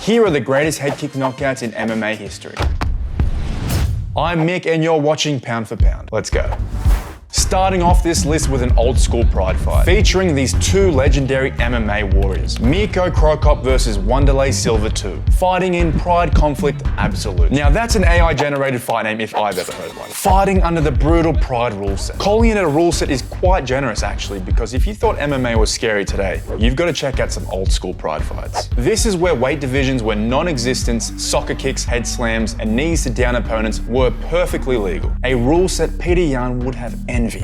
Here are the greatest head kick knockouts in MMA history. I'm Mick and you're watching Pound for Pound. Let's go. Starting off this list with an old school pride fight, featuring these two legendary MMA warriors, Mirko Cro Cop versus Wanderlei Silva 2, fighting in pride conflict absolute. Now that's an AI generated fight name if I've ever heard one. Fighting under the brutal pride rule set. Calling it a rule set is quite generous actually, because if you thought MMA was scary today, you've got to check out some old school pride fights. This is where weight divisions were non-existent, soccer kicks, head slams, and knees to down opponents were perfectly legal. A rule set Peter Yan would have envied.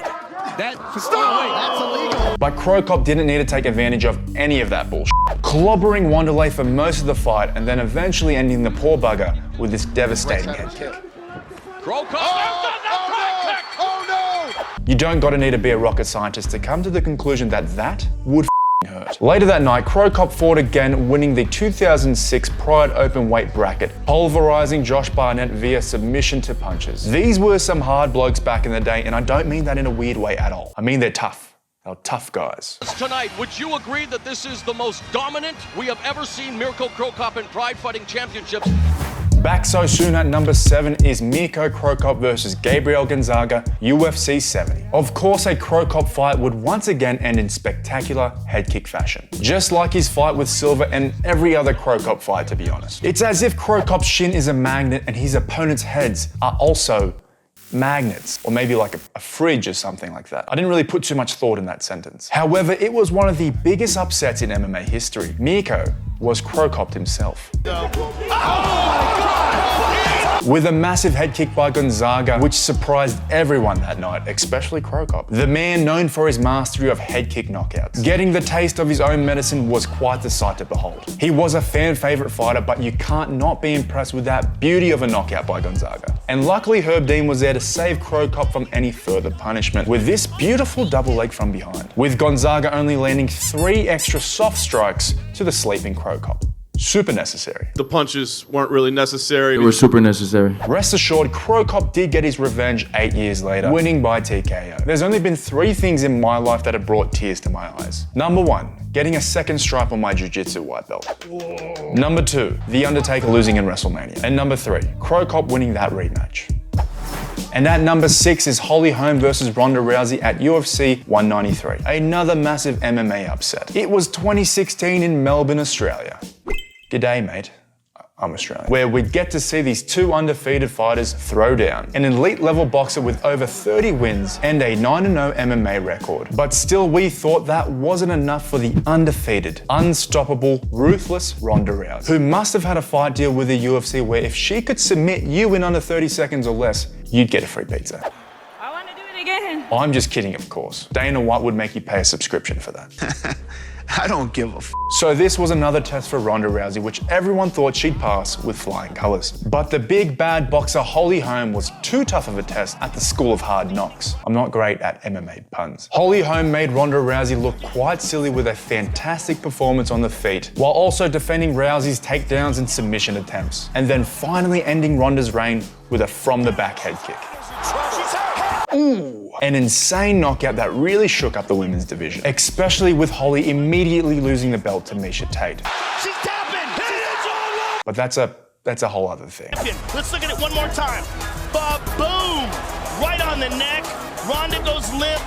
That's illegal. But Cro Cop didn't need to take advantage of any of that bullshit, clobbering Wanderlei for most of the fight and then eventually ending the poor bugger with this devastating head kick. Cro Cop! Oh no! You don't gotta need to be a rocket scientist to come to the conclusion that that would hurt. Later that night, Cro Cop fought again, winning the 2006 Pride Open Weight bracket, pulverizing Josh Barnett via submission to punches. These were some hard blokes back in the day, and I don't mean that in a weird way at all. I mean they're tough. They're tough guys. Tonight, would you agree that this is the most dominant we have ever seen Mirko Cro Cop in Pride Fighting Championships? Back so soon at number 7 is Mirko Cro Cop versus Gabriel Gonzaga, UFC 70. Of course, a Cro Cop fight would once again end in spectacular head kick fashion. Just like his fight with Silva and every other Cro Cop fight, to be honest. It's as if Cro Cop's shin is a magnet and his opponent's heads are also magnets, or maybe like a fridge or something like that. I didn't really put too much thought in that sentence. However, it was one of the biggest upsets in MMA history. Mirko was Cro Cop himself. With a massive head kick by Gonzaga, which surprised everyone that night, especially Cro Cop. The man known for his mastery of head kick knockouts. Getting the taste of his own medicine was quite the sight to behold. He was a fan favorite fighter, but you can't not be impressed with that beauty of a knockout by Gonzaga. And luckily Herb Dean was there to save Cro Cop from any further punishment with this beautiful double leg from behind, with Gonzaga only landing 3 extra soft strikes to the sleeping Cro Cop. Super necessary. The punches weren't really necessary. They were super necessary. Rest assured, Cro Cop did get his revenge 8 years later, winning by TKO. There's only been 3 things in my life that have brought tears to my eyes. Number 1, getting a second stripe on my jiu-jitsu white belt. Whoa. Number 2, The Undertaker losing in WrestleMania. And number 3, Cro Cop winning that rematch. And at number 6 is Holly Holm versus Ronda Rousey at UFC 193. Another massive MMA upset. It was 2016 in Melbourne, Australia. G'day, mate. I'm Australian. Where we'd get to see these 2 undefeated fighters throw down. An elite level boxer with over 30 wins and a 9-0 MMA record. But still, we thought that wasn't enough for the undefeated, unstoppable, ruthless Ronda Rousey, who must have had a fight deal with the UFC where if she could submit you in under 30 seconds or less, you'd get a free pizza. I want to do it again. I'm just kidding, of course. Dana White would make you pay a subscription for that. I don't give a f. So this was another test for Ronda Rousey, which everyone thought she'd pass with flying colors. But the big bad boxer Holly Holm was too tough of a test at the School of Hard Knocks. I'm not great at MMA puns. Holly Holm made Ronda Rousey look quite silly with a fantastic performance on the feet, while also defending Rousey's takedowns and submission attempts. And then finally ending Ronda's reign with a from the back head kick. Ooh, an insane knockout that really shook up the women's division, especially with Holly immediately losing the belt to Miesha Tate. She's tapping! But that's a whole other thing. Let's look at it one more time. Ba-boom! Right on the neck. Ronda goes limp.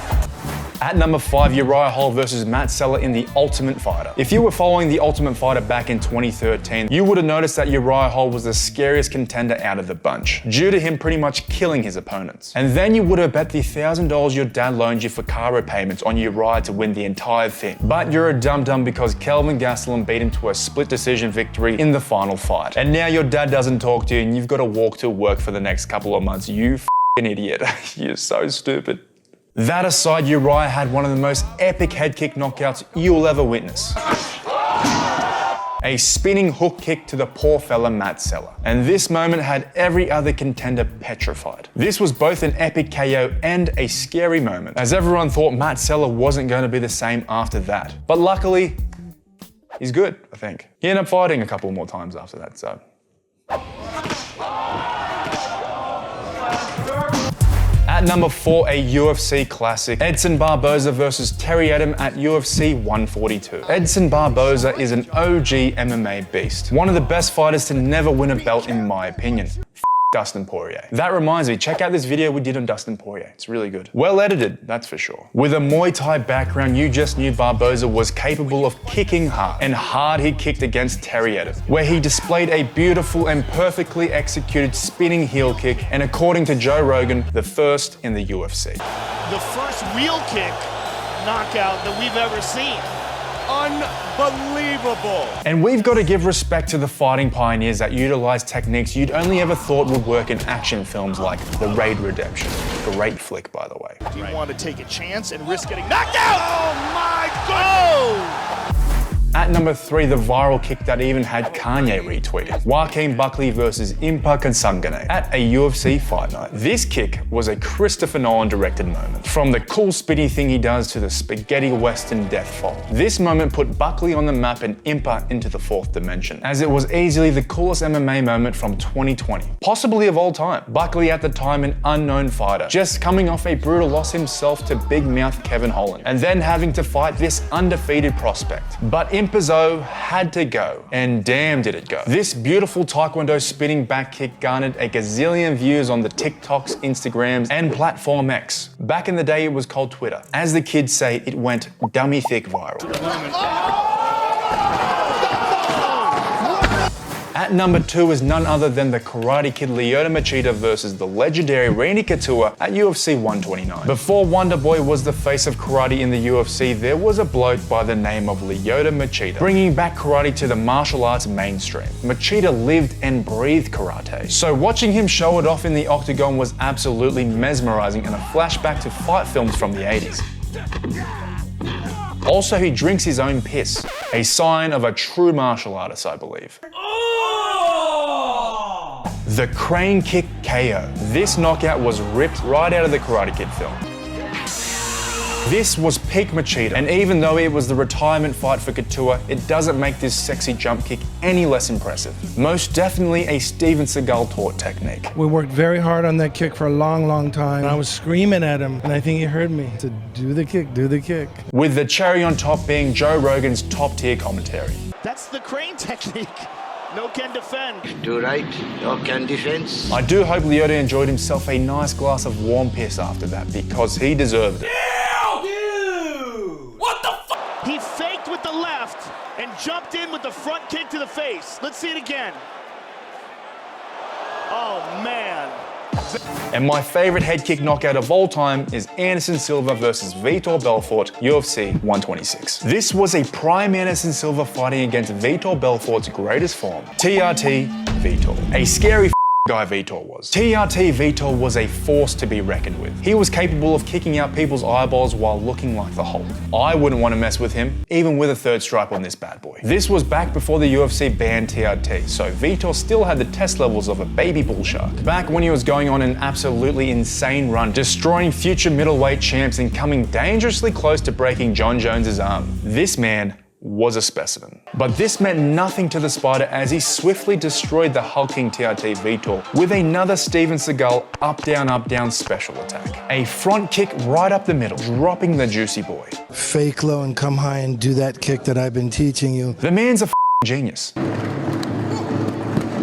At number 5, Uriah Hall versus Cella in The Ultimate Fighter. If you were following The Ultimate Fighter back in 2013, you would have noticed that Uriah Hall was the scariest contender out of the bunch, due to him pretty much killing his opponents. And then you would have bet the $1,000 your dad loaned you for car repayments on Uriah to win the entire thing. But you're a dum-dum because Kelvin Gastelum beat him to a split decision victory in the final fight. And now your dad doesn't talk to you and you've got to walk to work for the next couple of months. You f***ing idiot. You're so stupid. That aside, Uriah had one of the most epic head kick knockouts you'll ever witness. A spinning hook kick to the poor fella Cella. And this moment had every other contender petrified. This was both an epic KO and a scary moment, as everyone thought Cella wasn't going to be the same after that. But luckily, he's good, I think. He ended up fighting a couple more times after that, so. At number 4, a UFC classic, Edson Barboza versus Terry Etim at UFC 142. Edson Barboza is an OG MMA beast. One of the best fighters to never win a belt in my opinion. Dustin Poirier. That reminds me, check out this video we did on Dustin Poirier. It's really good. Well edited, that's for sure. With a Muay Thai background, you just knew Barboza was capable of kicking hard, and hard he kicked against Terry Etim, where he displayed a beautiful and perfectly executed spinning heel kick, and according to Joe Rogan, the first in the UFC. The first wheel kick knockout that we've ever seen. Unbelievable. And we've got to give respect to the fighting pioneers that utilize techniques you'd only ever thought would work in action films like The Raid Redemption. Great flick, by the way. Do you want to take a chance and risk getting knocked out? Oh my God! At number 3, the viral kick that even had Kanye retweeted. Joaquin Buckley versus Kasanganay at a UFC fight night. This kick was a Christopher Nolan directed moment. From the cool spinny thing he does to the spaghetti western death fall. This moment put Buckley on the map and Impa into the 4th dimension, as it was easily the coolest MMA moment from 2020. Possibly of all time. Buckley at the time an unknown fighter, just coming off a brutal loss himself to big mouth Kevin Holland, and then having to fight this undefeated prospect. But Impazo had to go, and damn did it go. This beautiful Taekwondo spinning back kick garnered a gazillion views on the TikToks, Instagrams, and Platform X. Back in the day, it was called Twitter. As the kids say, it went dummy thick viral. At number 2 is none other than the Karate Kid Lyoto Machida versus the legendary Randy Couture at UFC 129. Before Wonder Boy was the face of karate in the UFC, there was a bloke by the name of Lyoto Machida, bringing back karate to the martial arts mainstream. Machida lived and breathed karate, so watching him show it off in the octagon was absolutely mesmerizing and a flashback to fight films from the 80s. Also, he drinks his own piss, a sign of a true martial artist, I believe. The crane kick KO. This knockout was ripped right out of the Karate Kid film. This was peak Machida, and even though it was the retirement fight for Couture, it doesn't make this sexy jump kick any less impressive. Most definitely a Steven Seagal taught technique. We worked very hard on that kick for a long time. I was screaming at him, and I think he heard me. I said, do the kick, do the kick. With the cherry on top being Joe Rogan's top tier commentary. That's the crane technique. No can defend. Do right, no can defense. I do hope Lyoto enjoyed himself a nice glass of warm piss after that, because he deserved it. Dude! What the fuck? He faked with the left and jumped in with the front kick to the face. Let's see it again. Oh, man. And my favorite head kick knockout of all time is Anderson Silva versus Vitor Belfort, UFC 126. This was a prime Anderson Silva fighting against Vitor Belfort's greatest form, TRT Vitor. A scary guy Vitor was. TRT Vitor was a force to be reckoned with. He was capable of kicking out people's eyeballs while looking like the Hulk. I wouldn't want to mess with him, even with a 3rd stripe on this bad boy. This was back before the UFC banned TRT, so Vitor still had the test levels of a baby bull shark. Back when he was going on an absolutely insane run, destroying future middleweight champs and coming dangerously close to breaking John Jones's arm. This man was a specimen. But this meant nothing to the Spider as he swiftly destroyed the hulking TRT Vitor with another Steven Seagal up down special attack. A front kick right up the middle, dropping the juicy boy. Fake low and come high and do that kick that I've been teaching you. The man's a genius.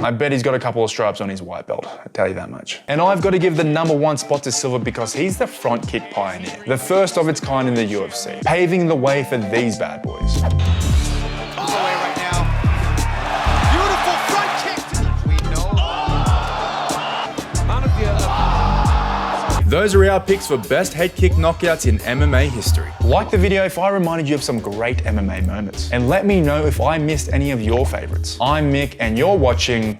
I bet he's got a couple of stripes on his white belt, I tell you that much. And I've got to give the number 1 spot to Silva because he's the front kick pioneer, the first of its kind in the UFC, paving the way for these bad boys. Right now. Beautiful front kick to the Those are our picks for best head kick knockouts in MMA history. Like the video if I reminded you of some great MMA moments. And let me know if I missed any of your favorites. I'm Mick and you're watching